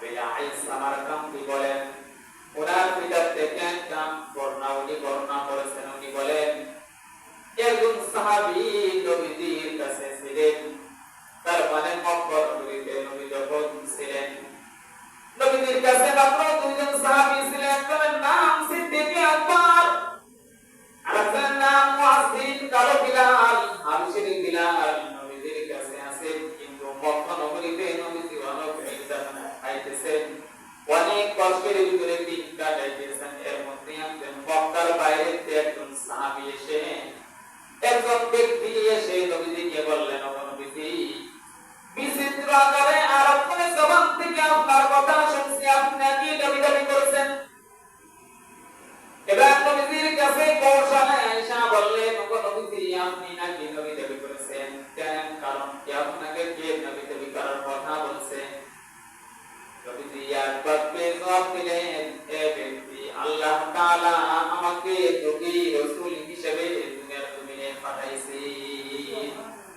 নবী আইস সামারকান্দি বলেন ওনার পিতার থেকে একটা বর্ণনা করেছেন। উনি বলেন একজন সাহাবী নবীজির কাছে ছিলেন, তার মানে মক্কা নগরীতে নবী যখন ছিলেন, নবীজির কাছে মাত্র দুইজন সাহাবী ছিলেন। একজনের নাম সিদ্দিক আকবর, আরেকজনের নাম মুয়াজ্জিন কালো বিলাল, হাবশী বিলাল। নবীজির কাছে আছে, কিন্তু মক্কা নগরীতে নবীজি অনেক নির্যাতন পাইতেছেন, অনেক কষ্টের ভিতরে দিন কাটাইতেছেন। এর মধ্যে একজন মক্কার বাইরে থেকে একজন সাহাবী এসে, একজন ব্যক্তি এসে নবীজিকে বললেন, ও নবীজি, বিচিত্র আকারে আরবদের জবান থেকে আপনার কথা শুনছি, আপনি নাকি নবী দাবি করেছেন। এবার নবীজির কাছে কৌশলে আয়েশা বললেন, ও নবীজি, আপনি নাকি নবী দাবি করেছেন কেন? কারণ কি আপনাকে কে নবী দাবি করার কথা বলছে? নবীজি একবার জবাব দিলেন, হে ব্যক্তি, আল্লাহ তাআলা আমাকে নবী রাসূল হিসেবে দুনিয়ার জমিনে পাঠাইছেন।